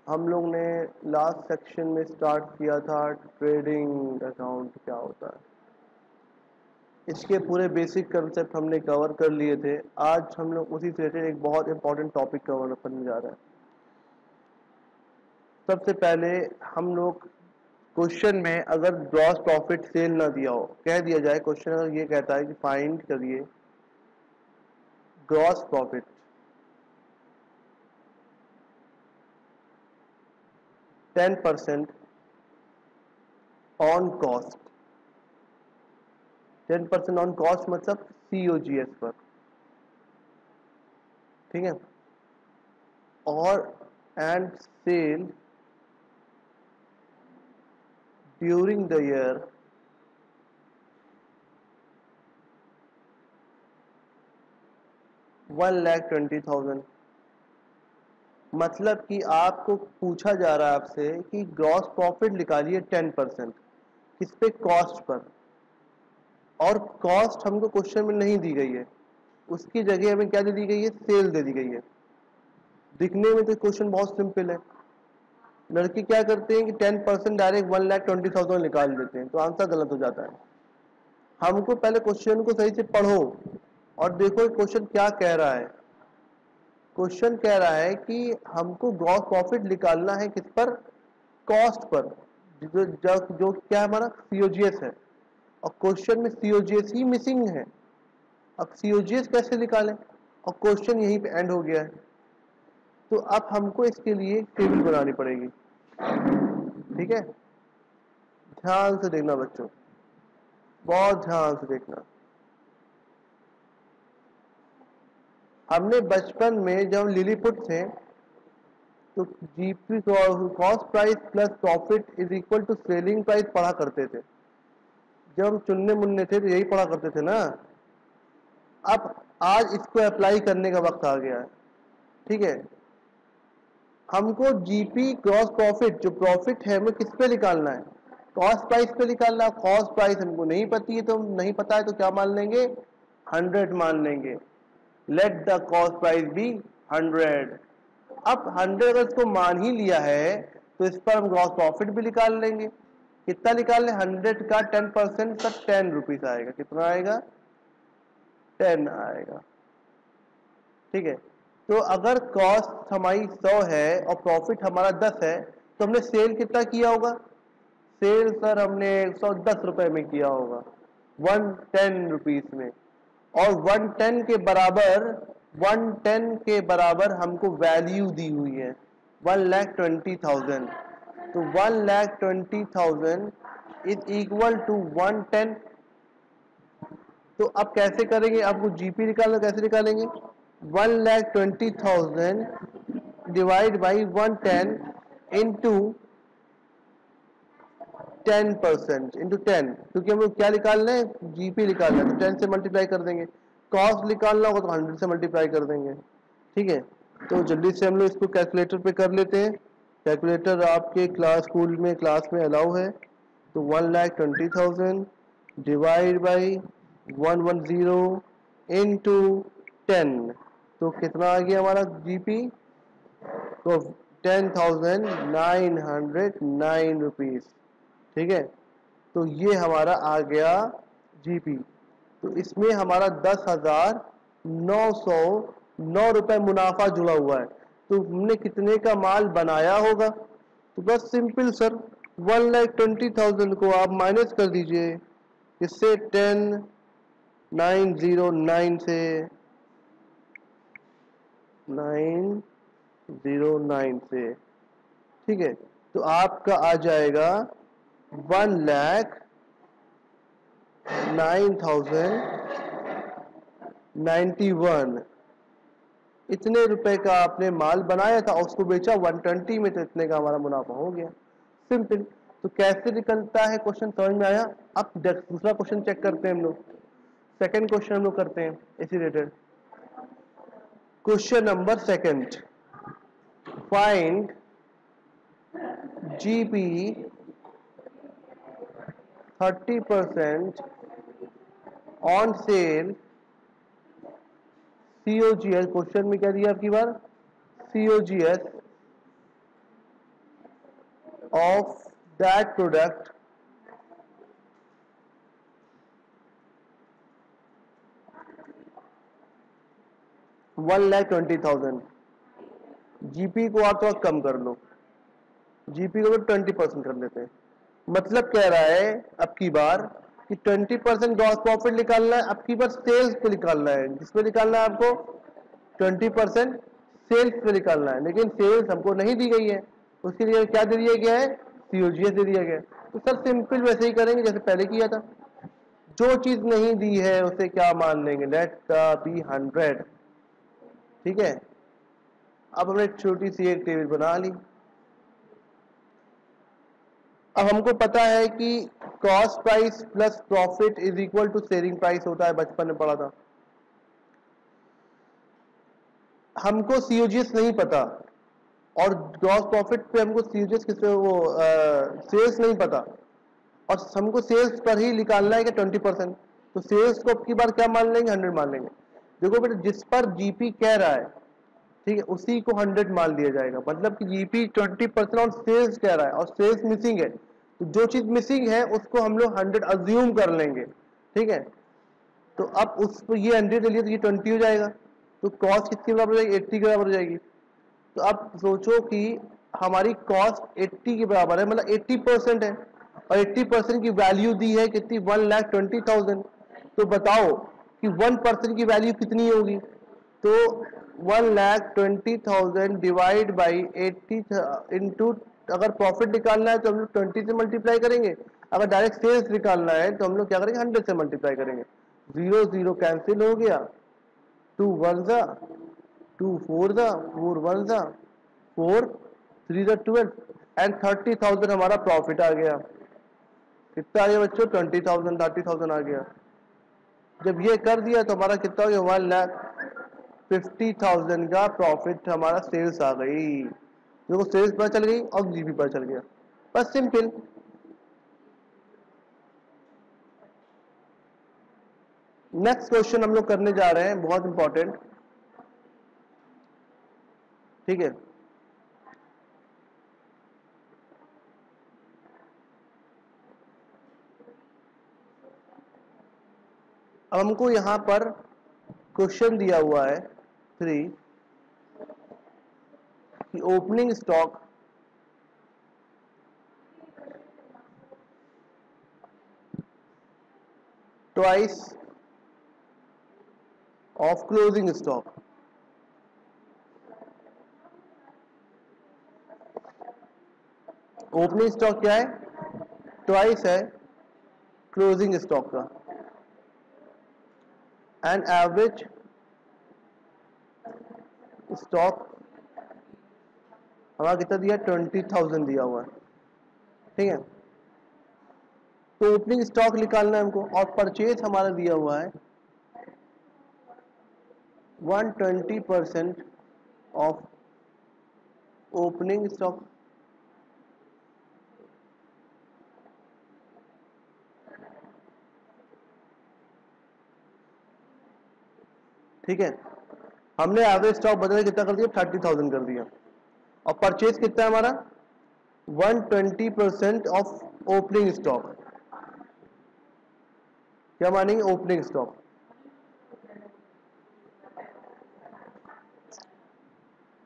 हम लोग ने लास्ट सेक्शन में स्टार्ट किया था ट्रेडिंग अकाउंट क्या होता है। इसके पूरे बेसिक कंसेप्ट हमने कवर कर लिए थे। आज हम लोग उसी से रिलेटेड एक बहुत इंपॉर्टेंट टॉपिक कवर करने जा रहे हैं। सबसे पहले हम लोग क्वेश्चन में अगर ग्रॉस प्रॉफिट सेल ना दिया हो, कह दिया जाए क्वेश्चन अगर ये कहता है कि फाइंड करिए gross profit 10% on cost. 10% on cost मतलब COGS पर, ठीक है। और and sale during the year $1,20,000। मतलब कि आपको पूछा जा रहा है आपसे कि ग्रॉस प्रॉफिट निकालिए 10%, किस पे? Cost per. और कॉस्ट हमको क्वेश्चन में नहीं दी गई है, उसकी जगह हमें क्या दे दी गई है? सेल दे दी गई है। दिखने में तो क्वेश्चन बहुत सिंपल है। लड़के क्या करते हैं कि 10% डायरेक्ट 1,20,000 निकाल देते हैं, तो आंसर गलत हो जाता है। हमको पहले क्वेश्चन को सही से पढ़ो और देखो क्वेश्चन क्या कह रहा है। क्वेश्चन कह रहा है कि हमको ग्रॉस प्रॉफिट निकालना है किस पर? कॉस्ट पर, जो क्या है हमारा? COGS है। और क्वेश्चन में COGS ही मिसिंग है। अब COGS कैसे निकालें? और क्वेश्चन यहीं पे एंड हो गया है। तो अब हमको इसके लिए एक टेबल बनानी पड़ेगी, ठीक है। ध्यान से देखना बच्चों, बहुत ध्यान से देखना। हमने बचपन में जब लिलीपुट थे तो GP cost price plus profit is equal to selling price पढ़ा करते थे। जब हम चुनने मुन्ने थे तो यही पढ़ा करते थे ना। अब आज इसको अप्लाई करने का वक्त आ गया है, ठीक है। हमको GP ग्रॉस प्रॉफिट, जो प्रॉफिट है हमें किस पे निकालना है? कॉस्ट प्राइस पे निकालना है। कॉस्ट प्राइस हमको नहीं पता है, तो नहीं पता है तो क्या मान लेंगे? 100 मान लेंगे। Let the cost price be 100। अब 100 अगर इसको मान ही लिया है तो इस पर हम ग्रॉस प्रॉफिट भी निकाल लेंगे। कितना निकाल लें? 100 का 10% का 10 रुपीज आएगा। कितना आएगा? 10 आएगा, ठीक है। तो अगर कॉस्ट हमारी 100 है और प्रॉफिट हमारा 10 है तो हमने सेल कितना किया होगा? सेल सर हमने 110 रुपए में किया होगा, 110 रुपीज में। और 110 के बराबर, 110 के बराबर हमको वैल्यू दी हुई है 1,20,000। तो 1,20,000 इज इक्वल टू 110। तो अब कैसे करेंगे? आपको GP निकालना, कैसे निकालेंगे? 1,20,000 डिवाइड बाई 110 इंटू 10%, इंटू 10, क्योंकि हम लोग क्या निकालना है? GP निकालना है, तो 10 से मल्टीप्लाई कर देंगे। कॉस्ट निकालना होगा तो 100 से मल्टीप्लाई कर देंगे, ठीक है। तो जल्दी से हम लोग इसको कैलकुलेटर पे कर लेते हैं। कैलकुलेटर आपके क्लास स्कूल में क्लास में अलाउ है। तो 1,20,000 डिवाइड बाई 110 इंटू 10, तो कितना आ गया हमारा GP? तो 10,909 रुपीज, ठीक है। तो ये हमारा आ गया GP। तो इसमें हमारा 10,909 रुपए मुनाफा जुड़ा हुआ है। तो हमने कितने का माल बनाया होगा? तो बस सिंपल सर, 1,20,000 को आप माइनस कर दीजिए, इससे 10,909 से 909 से, ठीक है। तो आपका आ जाएगा 1,09,091। इतने रुपए का आपने माल बनाया था, उसको बेचा 120 में, तो इतने का हमारा मुनाफा हो गया। सिंपल। तो कैसे निकलता है क्वेश्चन समझ में आया? अब दूसरा क्वेश्चन चेक करते हैं हम लोग। सेकंड क्वेश्चन हम लोग करते हैं इसी related. Question number second, find GP 30% on sale COGS। Question में क्या दिया आपकी बार? COGS of that product $1,20,000। GP को आप थोड़ा कम कर लो, जीपी को 20% कर लेते हैं। मतलब कह रहा है अब की बार कि 20% ग्रॉस प्रॉफिट निकालना है, अब की बार सेल्स पे निकालना है। जिसपे निकालना है आपको 20% सेल्स पे निकालना है, लेकिन सेल्स हमको नहीं दी गई है। उसके लिए क्या दे दिया गया है? सीओजीएस दे दिया गया। तो सर सिंपल वैसे ही करेंगे जैसे पहले किया था। जो चीज नहीं दी है उसे क्या मान लेंगे? Let be 100। ठीक है, अब हमने छोटी सी एक टेबल बना ली। अब हमको पता है कि cost price plus profit is equal to selling price होता है, बचपन में पढ़ा था। हमको सीओजीएस नहीं पता और ग्रॉस प्रॉफिट पे हमको सीओजीएस किससे वो सेल्स नहीं पता, और हमको सेल्स पर ही निकालना है कि 20%। तो सेल्स को अब की बार क्या मान लेंगे? 100 मान लेंगे। देखो बेटा, जिस पर जीपी कह रहा है, ठीक है, उसी को 100 मान लिया जाएगा। मतलब कि जीपी 20% और सेल्स कह रहा है और सेल्स मिसिंग है, तो जो चीज मिसिंग है उसको हम लोग 100 अज्यूम कर लेंगे। ठीक है, तो अब उस पर ये 100 ले लिया तो ये 20 हो जाएगा। तो कॉस्ट किसके बराबर हो जाएगी? 80 के बराबर हो जाएगी। तो अब सोचो कि हमारी कॉस्ट 80 के बराबर है, मतलब 80% है, और 80% की वैल्यू दी है कितनी? 1,20,000। तो बताओ कि 1% की वैल्यू कितनी होगी? तो 1,20,000 डिवाइड बाई 80 इंटू, अगर प्रॉफिट निकालना है तो हम लोग 20 से मल्टीप्लाई करेंगे, अगर डायरेक्ट सेल्स निकालना है तो हम लोग क्या करेंगे? 100 से मल्टीप्लाई करेंगे। 0 0 कैंसिल हो गया, 2 1 जा, 2 4 जा, 4 1 जा, 4 3 जा 12, एंड 30,000 हमारा प्रॉफिट आ गया। कितना आ गया बच्चों? 20,000, 30,000 आ गया। जब ये कर दिया तो हमारा कितना हो गया? 1,50,000 का प्रॉफिट हमारा सेल्स आ गई। देखो, सेल्स पता चल गई और जीपी पता चल गया, बस सिंपल। नेक्स्ट क्वेश्चन हम लोग करने जा रहे हैं, बहुत इंपॉर्टेंट। ठीक है, अब हमको यहां पर क्वेश्चन दिया हुआ है 3 कि opening stock twice of closing stock. Opening stock क्या है? ट्वाइस है क्लोजिंग स्टॉक का, एंड एवरेज स्टॉक हमारा कितना दिया? 20,000 दिया हुआ है। ठीक है, तो ओपनिंग स्टॉक निकालना है हमको, और परचेज हमारा दिया हुआ है 120% ऑफ ओपनिंग स्टॉक। ठीक है, हमने एवरेज स्टॉक बदल कितना कर दिया? 30,000 कर दिया, और परचेज कितना है हमारा? 120% ऑफ ओपनिंग स्टॉक। क्या मानेंगे? Opening stock.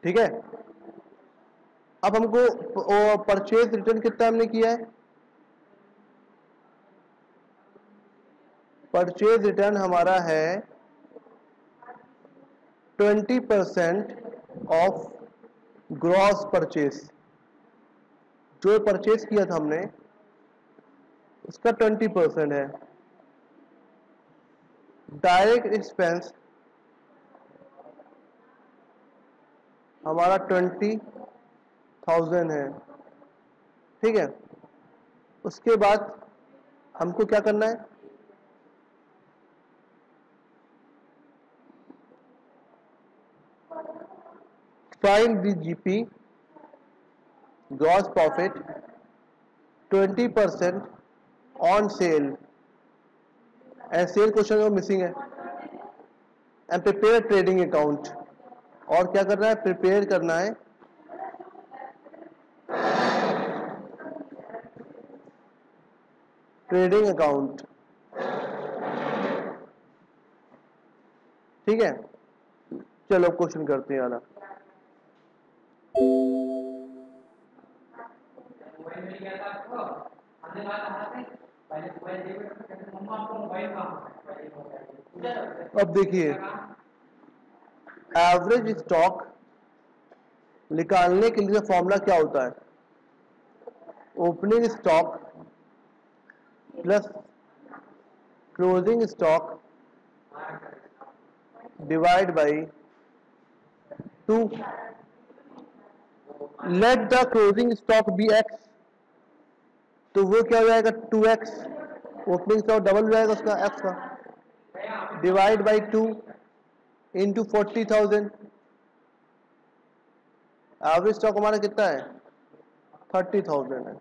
ठीक है, अब हमको परचेज रिटर्न कितना हमने किया है? परचेज रिटर्न हमारा है 20% ऑफ ग्रॉस परचेज। जो परचेज किया था हमने उसका 20% है। डायरेक्ट एक्सपेंस हमारा 20,000 है। ठीक है, उसके बाद हमको क्या करना है? Find the GP gross profit 20% on sale, and sale question missing है, एंड प्रिपेयर ट्रेडिंग अकाउंट। और क्या करना है? प्रिपेयर करना है ट्रेडिंग अकाउंट, ठीक है। चलो क्वेश्चन करते हैं वाला। अब देखिए एवरेज स्टॉक निकालने के लिए फॉर्मूला क्या होता है, opening stock plus closing stock divide by 2। Let the closing stock be X, तो वो क्या हो जाएगा 2x, ओपनिंग स्टॉक डबल हो जाएगा उसका एक्स का, divide by 2 into 40,000। Average stock हमारा कितना है 30,000 है,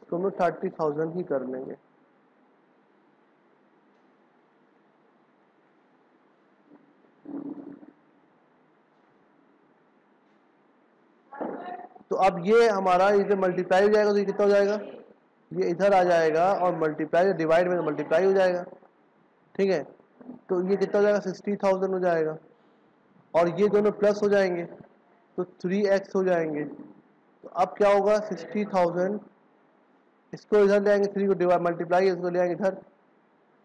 तो हम लोग 30,000 ही कर लेंगे। तो अब ये हमारा इधर मल्टीप्लाई हो जाएगा, तो ये कितना हो जाएगा, ये इधर आ जाएगा और मल्टीप्लाई डिवाइड में मल्टीप्लाई हो जाएगा, ठीक है। तो ये कितना हो जाएगा 60,000 हो जाएगा, और ये दोनों प्लस हो जाएंगे तो 3x हो जाएंगे। तो अब क्या होगा 60,000, इसको इधर ले आएंगे, 3 को डिवाइड मल्टीप्लाई इसको ले आएंगे इधर,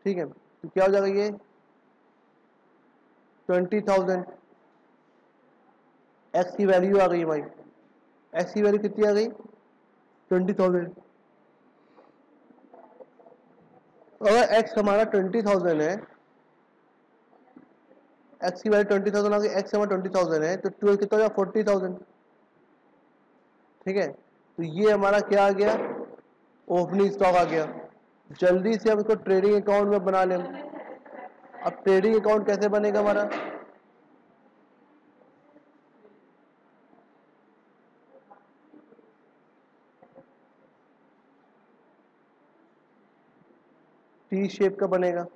ठीक है। तो क्या हो जाएगा ये 20,000, x की वैल्यू आ गई भाई, x की वैल्यू कितनी आ गई 20,000। अगर x हमारा 20,000 है, x की वैल्यू 20,000 आ गई, x हमारा 20,000 है, तो 12 कितना हो जाएगा 40,000, ठीक है। तो ये हमारा क्या आ गया ओपनिंग स्टॉक आ गया। जल्दी से हम इसको ट्रेडिंग अकाउंट में बना लें। अब ट्रेडिंग अकाउंट कैसे बनेगा हमारा, टी शेप का बनेगा।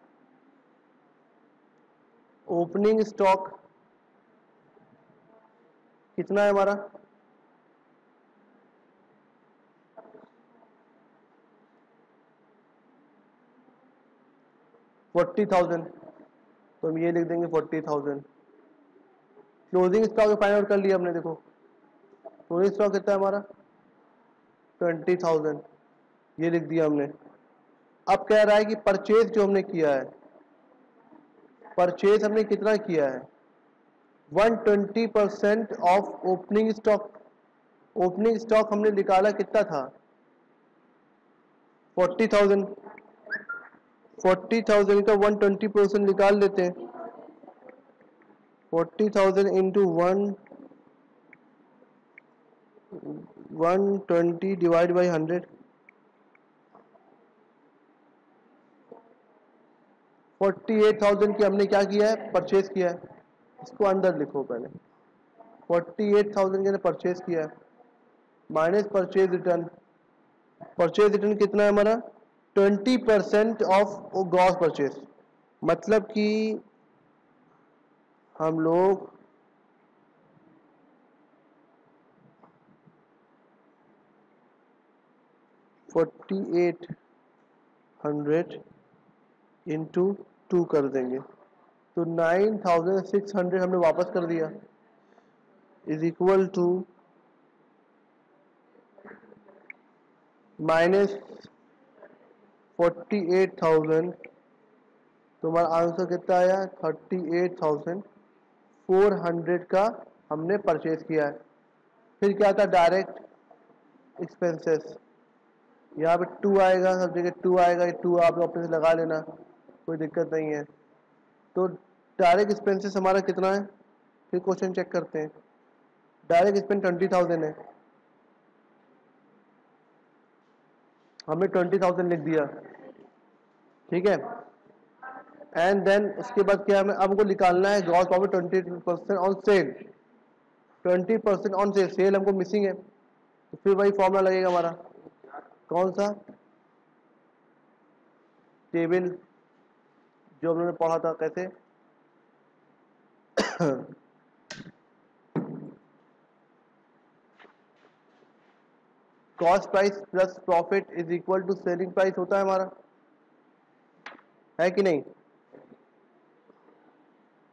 ओपनिंग स्टॉक कितना है हमारा 40,000, तो हम ये लिख देंगे 40,000। क्लोजिंग स्टॉक फाइंड आउट कर लिया हमने, देखो क्लोजिंग स्टॉक कितना है हमारा 20,000, ये लिख दिया हमने। अब कह रहा है कि परचेज जो हमने किया है, परचेज हमने कितना किया है 120% of opening stock. Opening stock हमने निकाला कितना था 40,000, 40,000 का 120% निकाल लेते हैं। 40,000 इंटू 120 डिवाइड बाई 100, 48,000 की हमने क्या किया है परचेज किया है। इसको अंदर लिखो पहले, 48,000 के परचेज किया है minus purchase return. Purchase return कितना है हमारा 20% ऑफ ग्रॉस परचेज, मतलब कि हम लोग 4800 इंटू 2 कर देंगे, तो 9,600 हमने वापस कर दिया, इज इक्वल टू माइनस 48,000। तो हमारा आंसर कितना आया 38,400 का हमने परचेज किया है। फिर क्या था डायरेक्ट एक्सपेंसेस, यहाँ पे 2 आएगा, सब जगह 2 आएगा, ये 2 आप अपने से लगा लेना, कोई दिक्कत नहीं है। तो डायरेक्ट एक्सपेंसेस हमारा कितना है, फिर क्वेश्चन चेक करते हैं। डायरेक्ट एक्सपेंस 20,000 है, हमने 20,000 लिख दिया, ठीक है। एंड देन उसके बाद क्या हमें अब हमको निकालना है gross profit 20% on sale, 20% on sale, sale हमको मिसिंग है, तो फिर वही फॉर्मूला लगेगा हमारा, कौन सा टेबल जो हमने पढ़ा था कैसे cost price plus profit is equal to selling price होता है हमारा, है कि नहीं।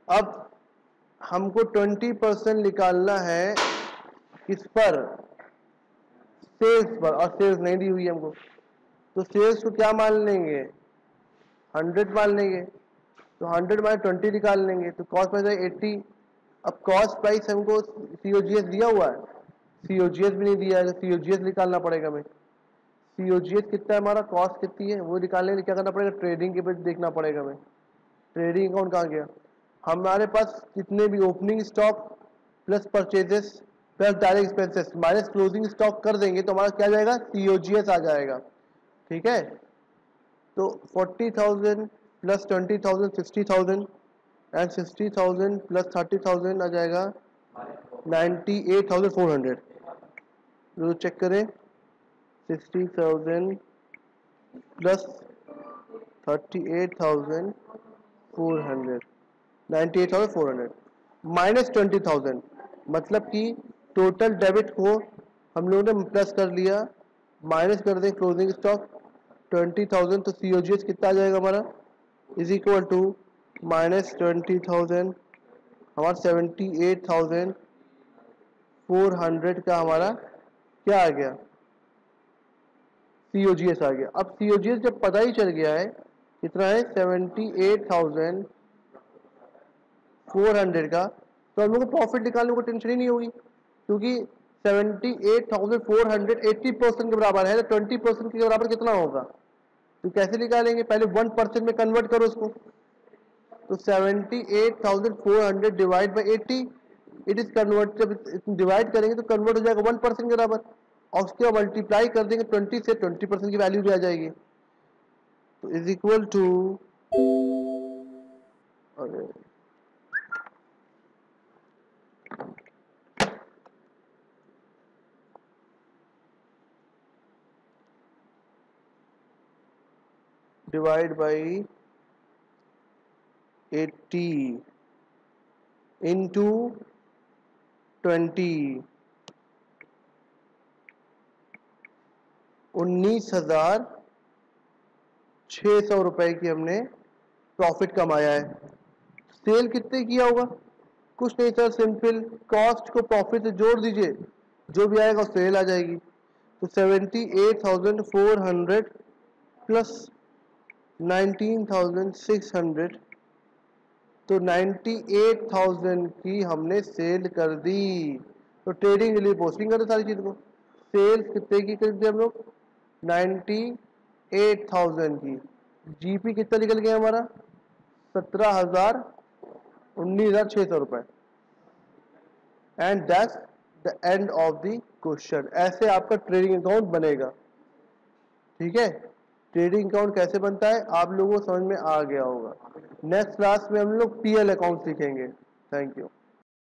अब हमको 20% निकालना है किस पर, सेल्स पर, और सेल्स नहीं दी हुई है हमको, तो सेल्स को क्या मान लेंगे, 100 मान लेंगे, तो 100 माइनस 20 निकाल लेंगे, तो कॉस्ट प्राइस है 80। अब कॉस्ट प्राइस हमको सीओजीएस दिया हुआ है, सीओजीएस भी नहीं दिया है, तो सीओजीएस निकालना पड़ेगा हमें। सीओजीएस कितना है हमारा, कॉस्ट कितनी है वो निकालने के लिए क्या करना पड़ेगा, ट्रेडिंग के पेज देखना पड़ेगा हमें। ट्रेडिंग अकाउंट कहाँ गया, हमारे पास जितने भी opening stock plus purchases plus direct expenses minus closing stock कर देंगे तो हमारा क्या जाएगा, सीओजीएस आ जाएगा। ठीक है, तो 40,000 प्लस 20,000 60,000 एंड 60,000 प्लस 30,000 आ जाएगा 98,400। जो चेक करें, 60,000 प्लस 38,400 98,400 माइनस 20,000, मतलब कि टोटल डेबिट को हम लोगों ने प्लस कर लिया, माइनस कर दें क्लोजिंग स्टॉक 20,000, तो सीओजीएस कितना आ जाएगा हमारा, इज इक्वल टू माइनस 20,000 हमारा 78,400 का हमारा क्या आ गया, सीओजीएस आ गया। अब सीओजीएस जब पता ही चल गया है कितना है 78,400 का, तो हम लोग को प्रॉफिट निकालने को टेंशन ही नहीं होगी, क्योंकि 78,400 80% के बराबर है, तो 20% के बराबर कितना होगा, तो कैसे निकालेंगे, पहले 1% में कन्वर्ट करो उसको, तो 78,400 divide by 80, it is convert, जब डिवाइड करेंगे तो कन्वर्ट हो जाएगा 1% के बराबर, और उसके बाद मल्टीप्लाई कर देंगे 20 से, 20% की वैल्यू भी आ जाएगी, तो is equal to divide by 80 into 20, 19,600 रुपए की हमने प्रॉफिट कमाया है। सेल कितने किया होगा, कुछ नहीं सर, सिंपल कॉस्ट को प्रॉफिट से जोड़ दीजिए, जो भी आएगा सेल आ जाएगी, तो 78,400 प्लस 19,600, तो 98,000 की हमने सेल कर दी, तो ट्रेडिंग के लिए पोस्टिंग कर दो सारी चीज को, सेल्स कितने की कर दी हम लोग, 98,000 की, जीपी कितना निकल गया हमारा 19,600 रुपए, and that's the end of the question. ऐसे आपका ट्रेडिंग अकाउंट बनेगा। ठीक है, ट्रेडिंग अकाउंट कैसे बनता है आप लोगों को समझ में आ गया होगा। नेक्स्ट क्लास में हम लोग पीएल अकाउंट सीखेंगे। Thank you.